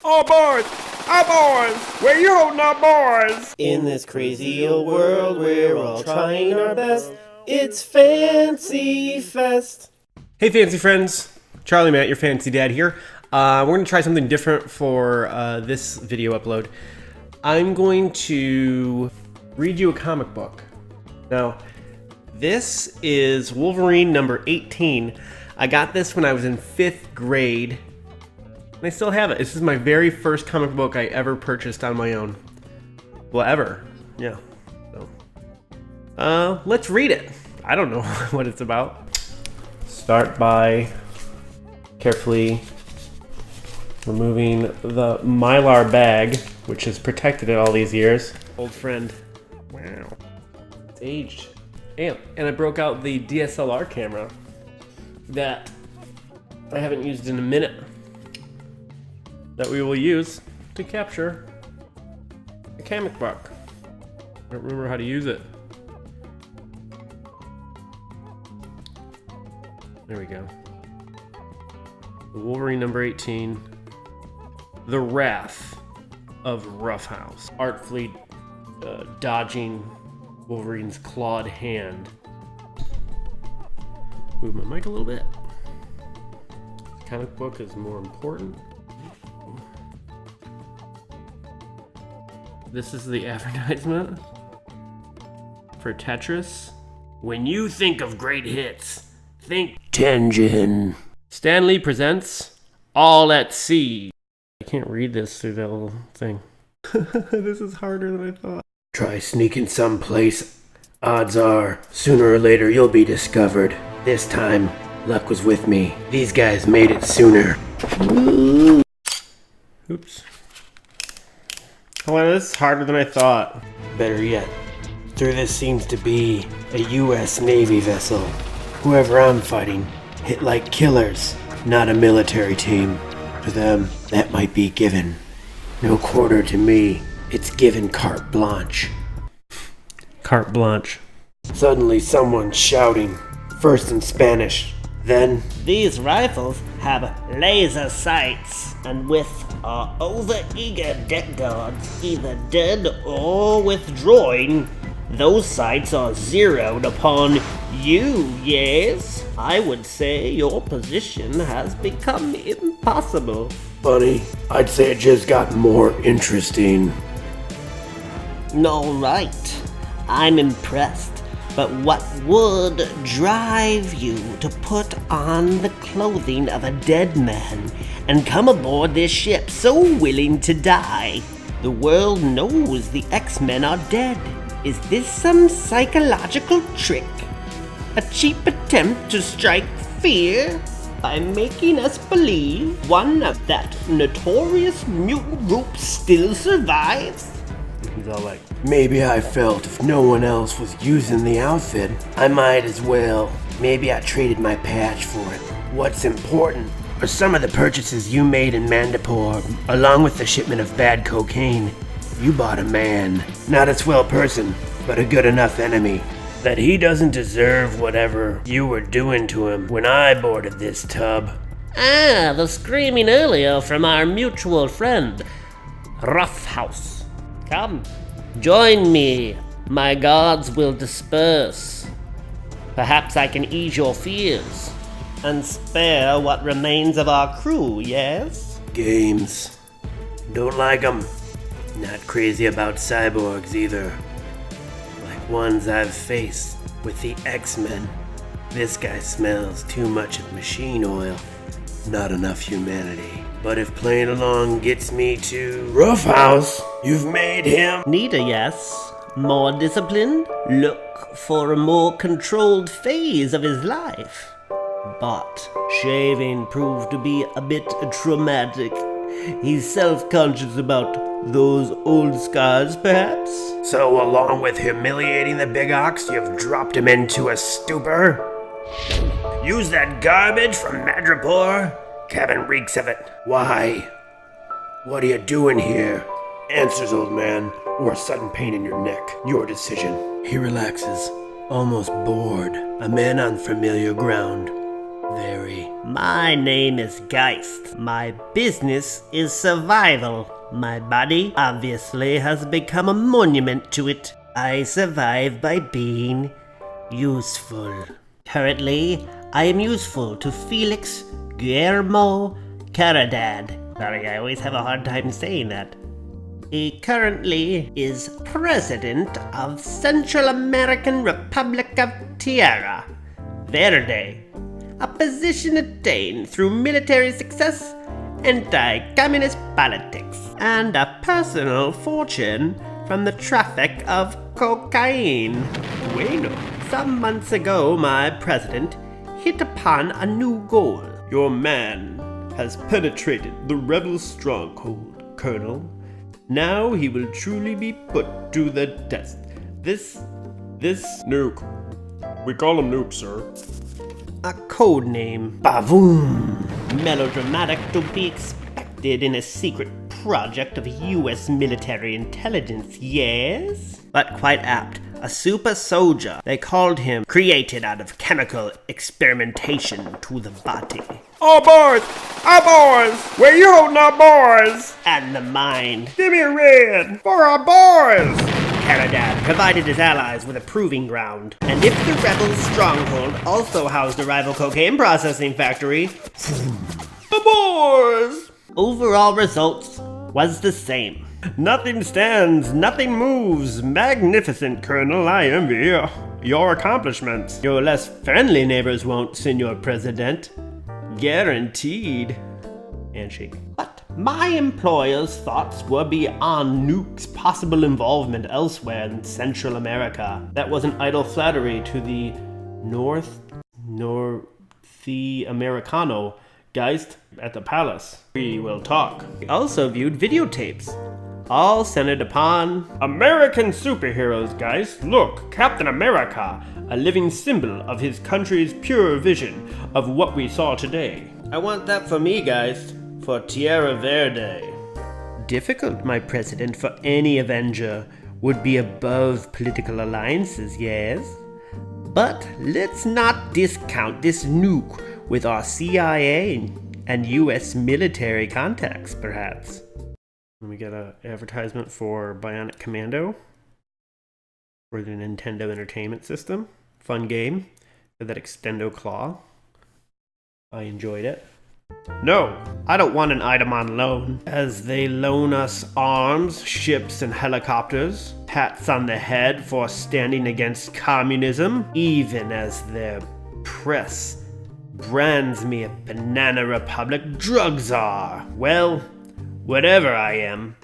All boys! All boys! Where you holding our boys? In this crazy old world, we're all trying our best. It's Fancy Fest. Hey fancy friends, Charlie Matt, your fancy dad here. We're going to try something different for this video upload. I'm going to read you a comic book. Now, this is Wolverine number 18. I got this when I was in 5th grade, and I still have it. This is my very first comic book I ever purchased on my own. Well, ever. Yeah. So, let's read it. I don't know what it's about. Start by carefully removing the Mylar bag, which has protected it all these years. Old friend. Wow. It's aged. And I broke out the DSLR camera that I haven't used in a minute, that we will use to capture a comic book. I don't remember how to use it. There we go. Wolverine number 18. The Wrath of Roughhouse. Artfully dodging Wolverine's clawed hand. Move my mic a little bit. This comic book is more important. This is the advertisement for Tetris. When you think of great hits, think Tengen. Stan Lee presents All at Sea. I can't read this through the little thing. This is harder than I thought. Try sneaking someplace. Odds are, sooner or later you'll be discovered. This time, luck was with me. These guys made it sooner. Oops. Oh, wow, this is harder than I thought. Better yet, through this seems to be a U.S. Navy vessel. Whoever I'm fighting hit like killers, not a military team. To them, that might be given. No quarter to me. It's given carte blanche. Carte blanche. Suddenly someone's shouting, first in Spanish, then... These rifles have laser sights, and with our over-eager deck guards either dead or withdrawing, those sights are zeroed upon you, yes? I would say your position has become impossible. Funny, I'd say it just got more interesting. All right, I'm impressed. But what would drive you to put on the clothing of a dead man and come aboard this ship so willing to die? The world knows the X-Men are dead. Is this some psychological trick? A cheap attempt to strike fear by making us believe one of that notorious mutant group still survives? He's all like, Maybe I felt if no one else was using the outfit, I might as well. Maybe I traded my patch for it. What's important are some of the purchases you made in Mandapore, along with the shipment of bad cocaine. You bought a man, not a swell person, but a good enough enemy. That he doesn't deserve whatever you were doing to him when I boarded this tub. Ah, the screaming earlier from our mutual friend, Roughhouse. Come, join me. My guards will disperse. Perhaps I can ease your fears and spare what remains of our crew, yes? Games. Don't like 'em. Not crazy about cyborgs either. Like ones I've faced with the X-Men. This guy smells too much of machine oil. Not enough humanity. But if playing along gets me to Roughhouse, you've made him... Neater, yes. More disciplined. Look for a more controlled phase of his life. But shaving proved to be a bit traumatic. He's self-conscious about those old scars, perhaps? So along with humiliating the big ox, you've dropped him into a stupor? Use that garbage from Madripoor? Cabin reeks of it. Why? What are you doing here? Answers, old man, or a sudden pain in your neck. Your decision. He relaxes, almost bored. A man on familiar ground. Very. My name is Geist. My business is survival. My body obviously has become a monument to it. I survive by being useful. Currently, I am useful to Felix Guillermo Caradad. Sorry, I always have a hard time saying that. He currently is president of Central American Republic of Tierra Verde, a position attained through military success, anti-communist politics, and a personal fortune from the traffic of cocaine. Bueno. Some months ago, my president hit upon a new goal. Your man has penetrated the rebel stronghold, Colonel. Now he will truly be put to the test. This Nuke. We call him Nuke, sir. A code name. Bavoom! Melodramatic to be expected in a secret project of U.S. military intelligence, yes? But quite apt. A super soldier. They called him created out of chemical experimentation to the body. All boys! All boys! Where you holding our boys? And the mind. Give me a red for our boys! Caradad provided his allies with a proving ground. And if the rebels' stronghold also housed a rival cocaine processing factory, The boys! overall results was the same. Nothing stands, nothing moves. Magnificent, Colonel. I envy your accomplishments. Your less friendly neighbors won't, Senor President. Guaranteed. Handshake. But my employer's thoughts were beyond Nuke's possible involvement elsewhere in Central America. That wasn't idle flattery to the Northy Americano Geist at the palace. We will talk. We also viewed videotapes, all centered upon American superheroes, guys. Look, Captain America, a living symbol of his country's pure vision of what we saw today. I want that for me, guys, for Tierra Verde. Difficult, my president, for any Avenger would be above political alliances, yes? But let's not discount this nuke with our CIA and US military contacts, perhaps. We got an advertisement for Bionic Commando for the Nintendo Entertainment System. Fun game with that extendo claw. I enjoyed it. No, I don't want an item on loan. As they loan us arms, ships, and helicopters, pats on the head for standing against communism, even as their press brands me a Banana Republic drug czar. Well, whatever I am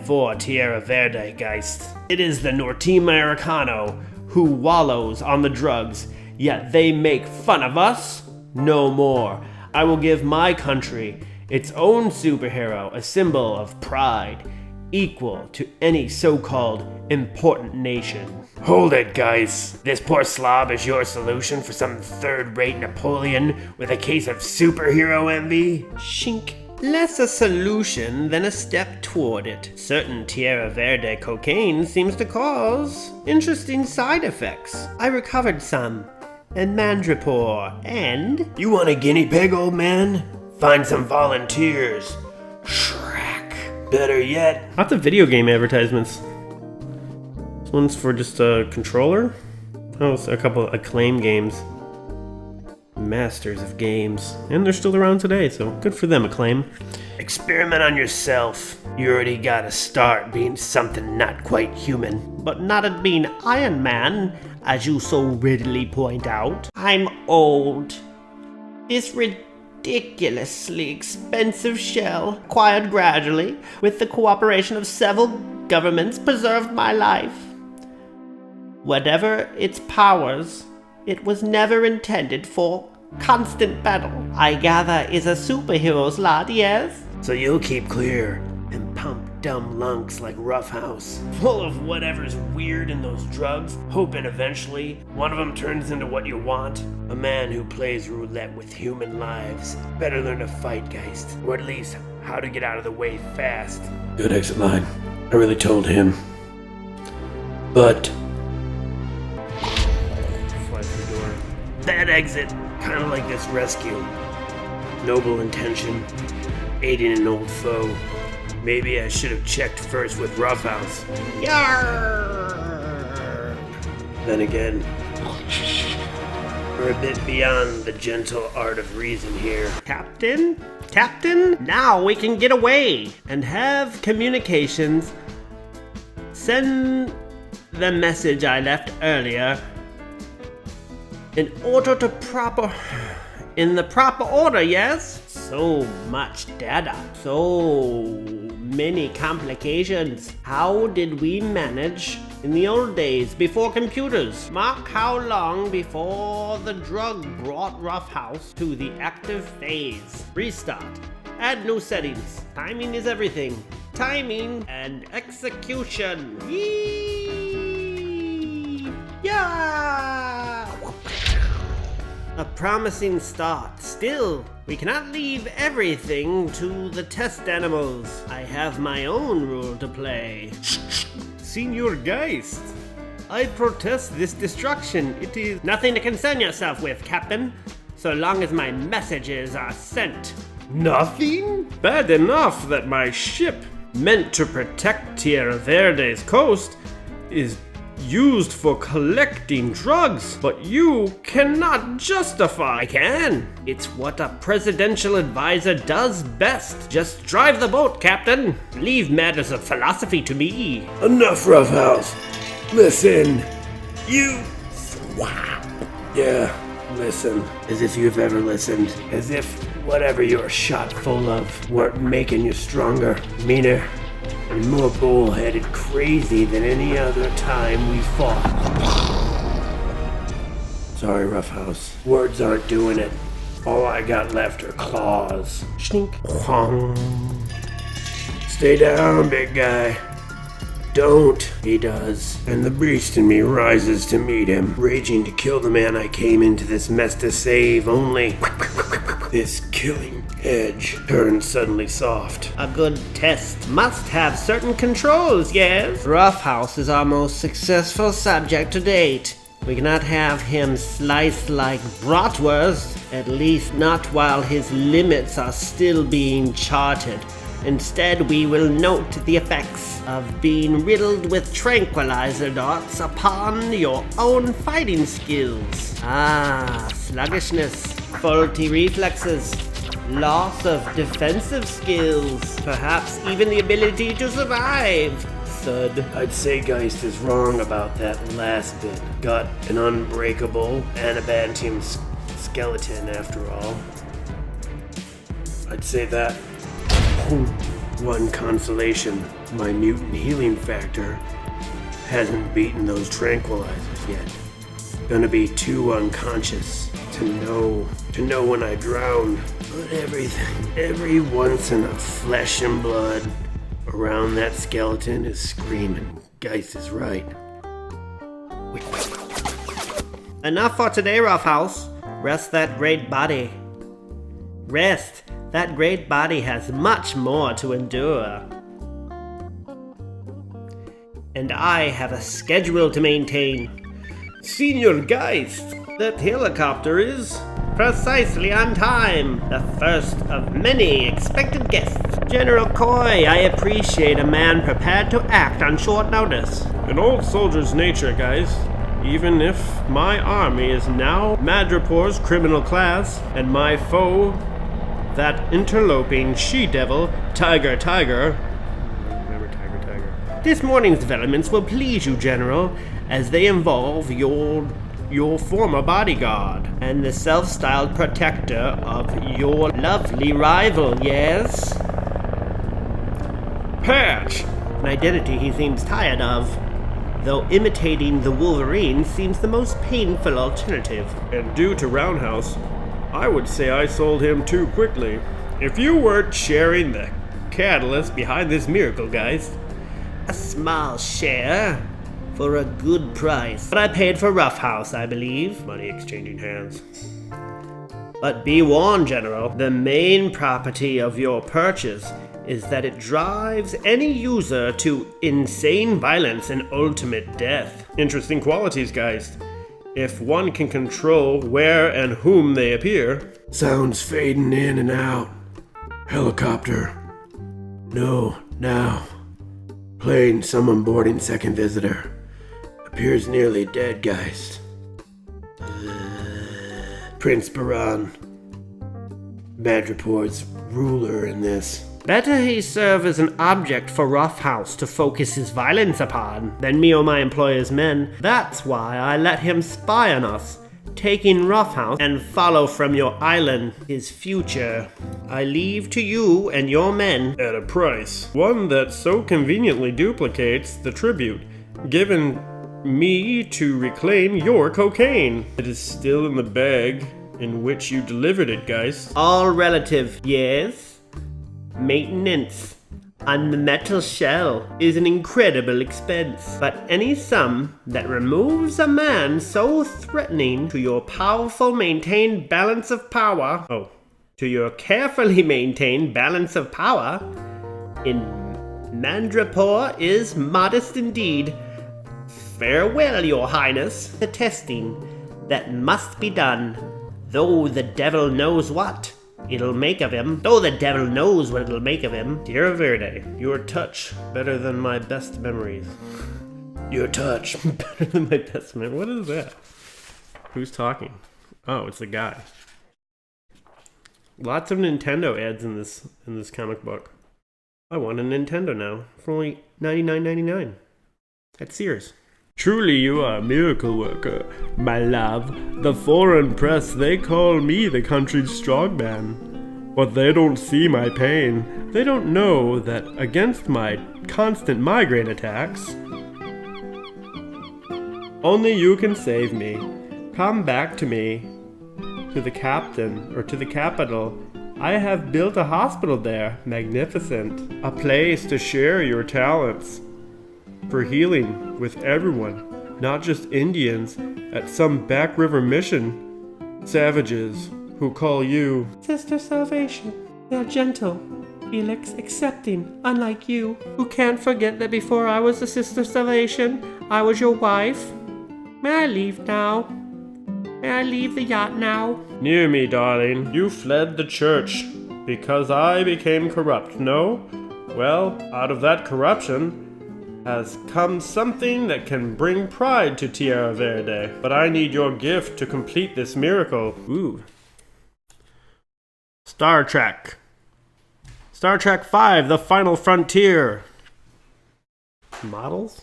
for Tierra Verde, Geist. It is the Norte Americano who wallows on the drugs, yet they make fun of us? No more. I will give my country its own superhero, a symbol of pride, equal to any so-called important nation. Hold it, guys. This poor slob is your solution for some third-rate Napoleon with a case of superhero envy? Shink. Less a solution than a step toward it. Certain Tierra Verde cocaine seems to cause interesting side effects. I recovered some in Mandripore, and... You want a guinea pig, old man? Find some volunteers. Shrek. Better yet... Lots of video game advertisements. This one's for just a controller. Oh, it's a couple of Acclaim games. Masters of games. And they're still around today, so good for them, Acclaim. Experiment on yourself. You already got to start being something not quite human. But not at being Iron Man, as you so readily point out. I'm old. This ridiculously expensive shell, acquired gradually with the cooperation of several governments, preserved my life. Whatever its powers, it was never intended for constant battle. I gather is a superhero's lot, yes? So you'll keep clear and pump dumb lunks like Roughhouse, full of whatever's weird in those drugs, hoping eventually one of them turns into what you want. A man who plays roulette with human lives. Better learn to fight, Geist, or at least how to get out of the way fast. Good exit line. I really told him. But... Fly through the door. that exit Kind of like this rescue. Noble intention, aiding an old foe. Maybe I should have checked first with Roughhouse. Yarr! Then again, we're a bit beyond the gentle art of reason here. Captain? Captain? Now we can get away and have communications. Send the message I left earlier in the proper order, yes? So much data, so many complications. How did we manage in the old days before computers? Mark how long before the drug brought Roughhouse to the active phase. Restart. Add new settings. Timing is everything. Timing and execution. Yee! Yeah! A promising start. Still, we cannot leave everything to the test animals. I have my own role to play. Senior Geist, I protest this destruction. It is Nothing to concern yourself with, Captain, so long as my messages are sent. nothing? Bad enough that my ship, meant to protect Tierra Verde's coast, is used for collecting drugs, but you cannot justify. I can. It's what a presidential advisor does best. Just drive the boat, Captain. Leave matters of philosophy to me. Enough, Roughhouse. Listen. You swap. Yeah, listen. As if you've ever listened. As if whatever you're shot full of weren't making you stronger, meaner, and more bullheaded crazy than any other time we fought. Sorry, Roughhouse. Words aren't doing it. All I got left are claws. Schlink. Whong. Stay down, big guy. Don't, he does. And the beast in me rises to meet him, raging to kill the man I came into this mess to save, only this killing edge turns suddenly soft. A good test must have certain controls, yes? Roughhouse is our most successful subject to date. We cannot have him sliced like bratwurst, at least not while his limits are still being charted. Instead, we will note the effects of being riddled with tranquilizer dots upon your own fighting skills. Sluggishness, faulty reflexes, loss of defensive skills, perhaps even the ability to survive. Thud. I'd say Geist is wrong about that last bit. Got an unbreakable adamantium skeleton after all. I'd say that. One consolation, my mutant healing factor hasn't beaten those tranquilizers yet. Gonna be too unconscious to know when I drown. But every once in a flesh and blood around that skeleton is screaming. Geist is right. Enough for today, Roughhouse. Rest that great body. Rest. That great body has much more to endure. And I have a schedule to maintain. Senior Geist, that helicopter is Precisely on time. The first of many expected guests. General Coy, I appreciate a man prepared to act on short notice. an old soldier's nature, guys. Even if my army is now Madripoor's criminal class, and my foe, that interloping she-devil, Tiger. Remember Tiger. This morning's developments will please you, General, as they involve your former bodyguard and the self-styled protector of your lovely rival, yes? Patch! An identity he seems tired of, though imitating the Wolverine seems the most painful alternative. And due to Roundhouse, I would say I sold him too quickly. If you weren't sharing the catalyst behind this miracle, guys. A small share for a good price. But I paid for Roughhouse, I believe. Money exchanging hands. But be warned, General, the main property of your purchase is that it drives any user to insane violence and ultimate death. Interesting qualities, guys. if one can control where and whom they appear. Sounds fading in and out. Helicopter. No, now. Plane, someone boarding second visitor. Appears nearly dead, Geist. Prince Baran. Madripoor's ruler in this. Better he serve as an object for Roughhouse to focus his violence upon than me or my employer's men. That's why I let him spy on us, taking Roughhouse and follow from your island his future. I leave to you and your men At a price. One that so conveniently duplicates the tribute given me to reclaim your cocaine. It is still in the bag in which you delivered it, Geist. all relative, yes? Maintenance on the metal shell is an incredible expense, but any sum that removes a man so threatening to your powerful maintained balance of power, to your carefully maintained balance of power in Mandrapore is modest indeed. Farewell, your highness. The testing that must be done, though the devil knows what it'll make of him. Though the devil knows what it'll make of him. Tierra Verde, your touch better than my best memories. Your touch. Better than my best memory. What is that? Who's talking? Oh, it's the guy. Lots of Nintendo ads in this comic book. I want a Nintendo now for only $99.99 at Sears. Truly you are a miracle worker, my love. The foreign press, they call me the country's strongman. But they don't see my pain. They don't know that against my constant migraine attacks, only you can save me. Come back to me, to the captain, or to the capital. I have built a hospital there, magnificent. A place to share your talents. For healing with everyone, not just Indians at some backriver mission. Savages who call you Sister Salvation. They're gentle, Felix, accepting, unlike you, who can't forget that before I was the Sister Salvation, I was your wife. May I leave now? May I leave the yacht now? near me, darling. You fled the church because I became corrupt, no? Well, out of that corruption has come something that can bring pride to Tierra Verde. But I need your gift to complete this miracle. Ooh. Star Trek. Star Trek V, The Final Frontier. Models?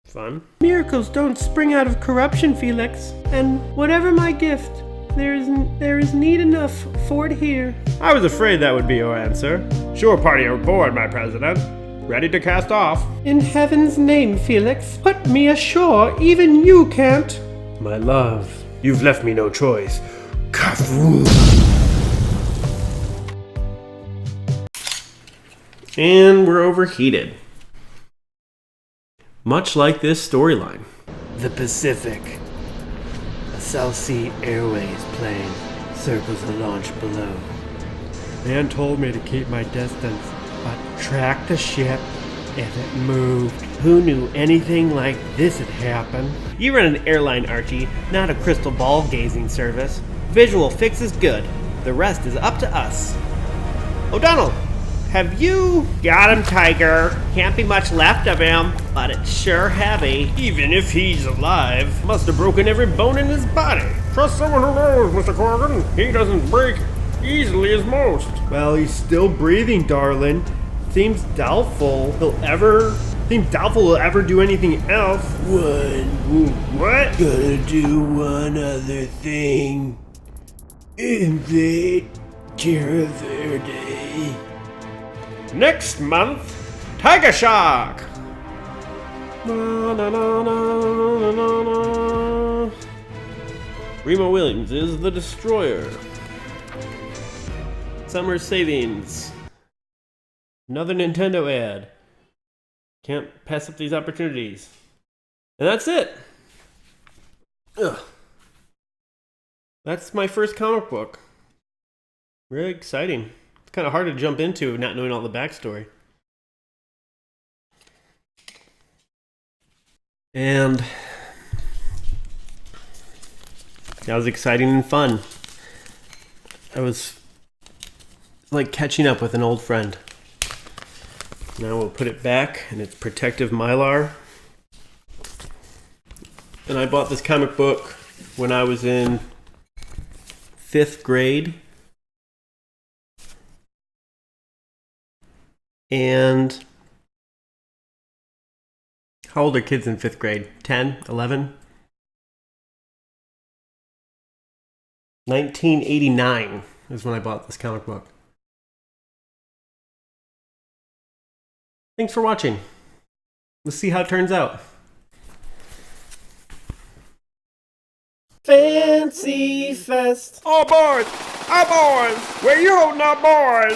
Fun. Miracles don't spring out of corruption, Felix. And whatever my gift, there is need enough for it here. I was afraid that would be your answer. Shore party aboard, my president. Ready to cast off. In heaven's name, Felix, put me ashore. Even you can't. My love, you've left me no choice. Kafoo. And we're overheated. Much like this storyline. The Pacific. A South Sea Airways plane circles the launch below. Man told me to keep my distance, but track the ship if it moved. Who knew anything like this had happened? You run an airline, Archie, not a crystal ball gazing service. Visual fix is good. The rest is up to us. O'Donnell, have you got him, Tiger? Can't be much left of him, but it's sure heavy. Even if he's alive, must have broken every bone in his body. Trust someone who knows, Mr. Corrigan. He doesn't break easily as most. Well, he's still breathing, darling. Seems doubtful he'll ever do anything else. What? Gonna do one other thing. Invade Tierra Verde. Next month, Tiger Shark. Na, na, na, na, na, na, na. Remo Williams is the destroyer. Summer savings. Another Nintendo ad. Can't pass up these opportunities. And that's it. Ugh. That's my first comic book. Really exciting. It's kind of hard to jump into not knowing all the backstory. And That was exciting and fun. I was like catching up with an old friend. Now we'll put it back in its protective mylar. And I bought this comic book when I was in 5th grade. And how old are kids in 5th grade? 10? 11? 1989 is when I bought this comic book. Thanks for watching. Let's see how it turns out. Fancy Fest. Oh, boys! Oh, boys! Where you holding up, boys?